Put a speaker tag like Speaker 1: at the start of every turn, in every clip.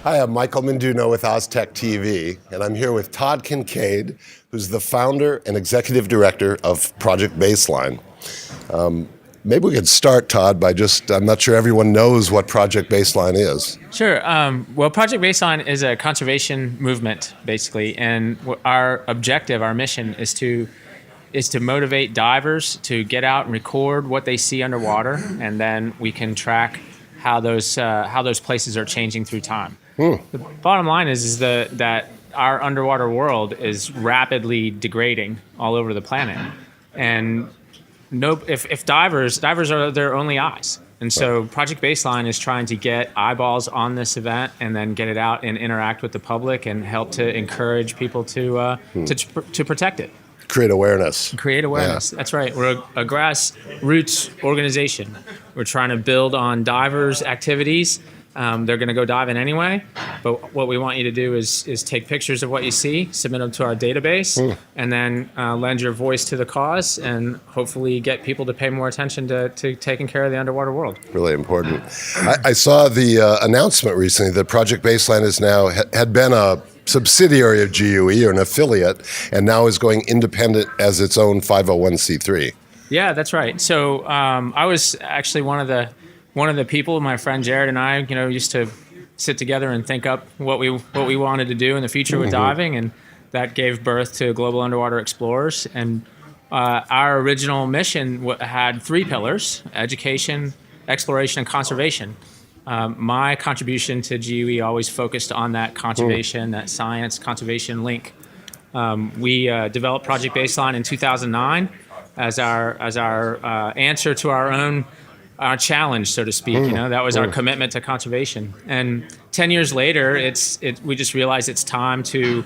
Speaker 1: Hi, I'm Michael Menduno with OzTek TV, and I'm here with Todd Kincaid, who's the founder and executive director of Project Baseline. Maybe we could start, Todd, by I'm not sure everyone knows what Project Baseline is.
Speaker 2: Sure. Well, Project Baseline is a conservation movement, basically, and our objective, our mission, is to motivate divers to get out and record what they see underwater, and then we can track how those places are changing through time. The bottom line is that our underwater world is rapidly degrading all over the planet, and if divers are their only eyes. And so Project Baseline is trying to get eyeballs on this event and then get it out and interact with the public and help to encourage people to protect it.
Speaker 1: Create awareness.
Speaker 2: Yeah. That's right. We're a grassroots organization. We're trying to build on divers' activities. They're going to go diving anyway, but what we want you to do is take pictures of what you see, submit them to our database, and then lend your voice to the cause and hopefully get people to pay more attention to taking care of the underwater world.
Speaker 1: Really important. I saw the announcement recently that Project Baseline is now had been a subsidiary of GUE or an affiliate, and now is going independent as its own 501c3.
Speaker 2: Yeah, that's right. So I was actually one of the people, my friend Jared and I, used to sit together and think up what we wanted to do in the future with diving, and that gave birth to Global Underwater Explorers. And our original mission had three pillars: education, exploration, and conservation. My contribution to GUE always focused on that conservation, that science conservation link. We developed Project Baseline in 2009 as our answer to our challenge, so to speak. That was our commitment to conservation. And 10 years later, we just realized it's time to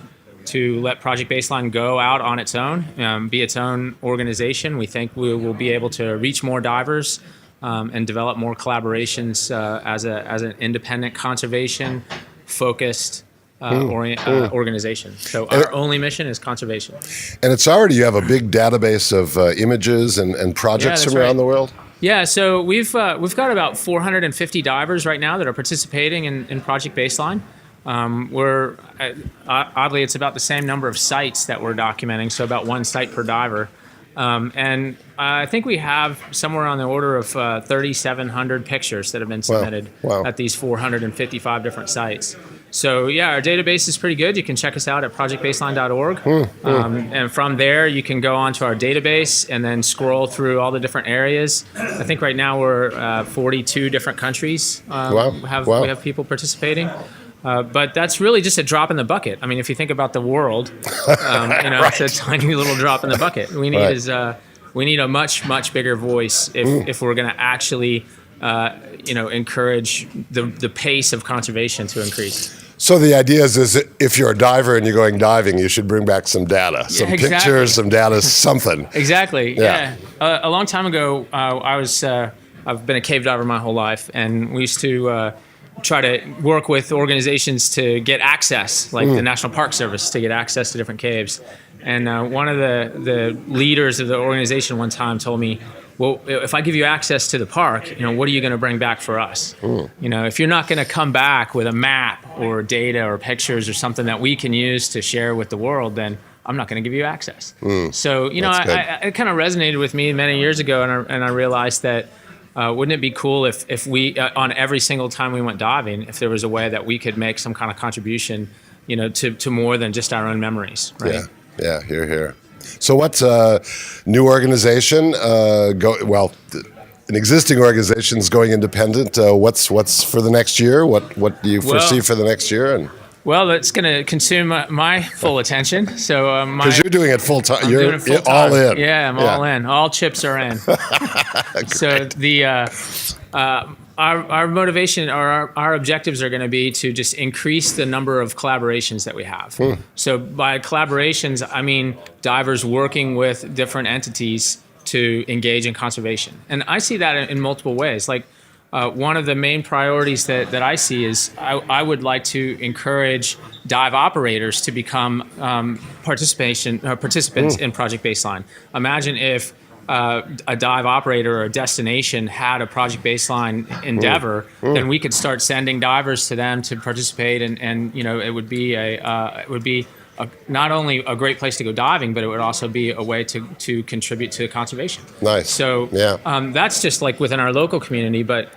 Speaker 2: let Project Baseline go out on its own, be its own organization. We think we will be able to reach more divers and develop more collaborations as an independent, conservation-focused organization. So our only mission is conservation.
Speaker 1: And you have a big database of images and projects from around the world?
Speaker 2: Yeah, so we've got about 450 divers right now that are participating in Project Baseline. Oddly, it's about the same number of sites that we're documenting, so about one site per diver. And I think we have somewhere on the order of 3,700 pictures that have been submitted at these 455 different sites. So yeah, our database is pretty good. You can check us out at projectbaseline.org. And from there, you can go onto our database and then scroll through all the different areas. I think right now we're 42 different countries. We have people participating. But that's really just a drop in the bucket. I mean, if you think about the world, it's a tiny little drop in the bucket. We need a much bigger voice if we're going to actually encourage the pace of conservation to increase.
Speaker 1: So the idea is if you're a diver and you're going diving, you should bring back some data, pictures, some data, something.
Speaker 2: Exactly. Yeah. A long time ago, I've been a cave diver my whole life, and we used to try to work with organizations to get access, like the National Park Service, to get access to different caves. And one of the leaders of the organization one time told me, well, if I give you access to the park, what are you going to bring back for us? If you're not going to come back with a map or data or pictures or something that we can use to share with the world, then I'm not going to give you access. So, it kind of resonated with me many years ago, and I realized that wouldn't it be cool if we, on every single time we went diving, if there was a way that we could make some kind of contribution, to more than just our own memories, right?
Speaker 1: Yeah, here. So what's a new organization? An existing organization is going independent. What's for the next year? What do you foresee for the next year?
Speaker 2: Well, it's going to consume my full attention. So
Speaker 1: because you're doing it full time, you're
Speaker 2: all in. Yeah, I'm all in. All chips are in. So our motivation or our objectives are going to be to just increase the number of collaborations that we have. So by collaborations, I mean divers working with different entities to engage in conservation. And I see that in multiple ways. Like one of the main priorities that I see is I would like to encourage dive operators to become participants in Project Baseline. Imagine if a dive operator or a destination had a Project Baseline endeavor, then we could start sending divers to them to participate, and it would be not only a great place to go diving, but it would also be a way to contribute to conservation.
Speaker 1: Nice.
Speaker 2: So that's just like within our local community. But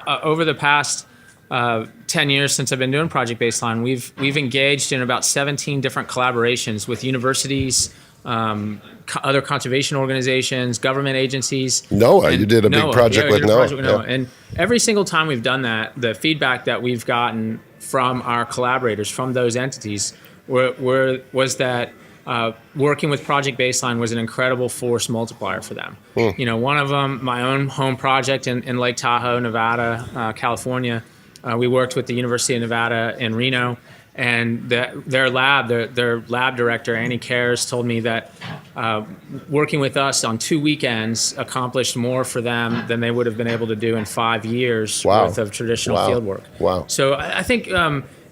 Speaker 2: over the past 10 years since I've been doing Project Baseline, we've engaged in about 17 different collaborations with universities, other conservation organizations, government agencies.
Speaker 1: NOAA, you did a big project with NOAA.
Speaker 2: And every single time we've done that, the feedback that we've gotten from our collaborators, from those entities, was that working with Project Baseline was an incredible force multiplier for them. One of them, my own home project in Lake Tahoe, Nevada, California, we worked with the University of Nevada in Reno, and their lab director, Annie Cares, told me that working with us on 2 weekends accomplished more for them than they would have been able to do in 5 years worth of traditional field work.
Speaker 1: Wow.
Speaker 2: So I think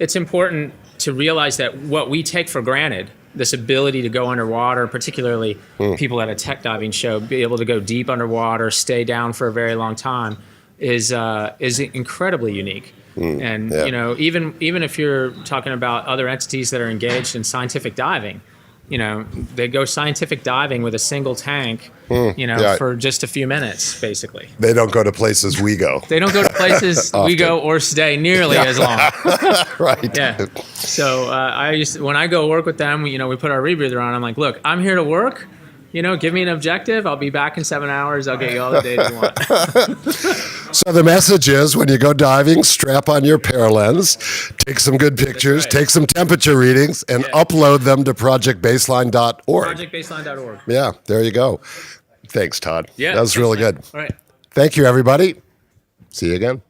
Speaker 2: it's important to realize that what we take for granted, this ability to go underwater, particularly people at a tech diving show, be able to go deep underwater, stay down for a very long time, is incredibly unique. And even if you're talking about other entities that are engaged in scientific diving, they go scientific diving with a single tank, for just a few minutes, basically.
Speaker 1: They don't go to places we go.
Speaker 2: They don't go to places we go or stay nearly as long.
Speaker 1: Right.
Speaker 2: Yeah. So when I go work with them, we put our rebreather on. I'm like, look, I'm here to work. Give me an objective. I'll be back in 7 hours. I'll get you all the data you want.
Speaker 1: So the message is, when you go diving, strap on your Paralens, take some good pictures, take some temperature readings, and upload them to projectbaseline.org.
Speaker 2: Projectbaseline.org.
Speaker 1: Yeah, there you go. Thanks, Todd.
Speaker 2: Yeah,
Speaker 1: that was really good.
Speaker 2: All right.
Speaker 1: Thank you, everybody. See you again.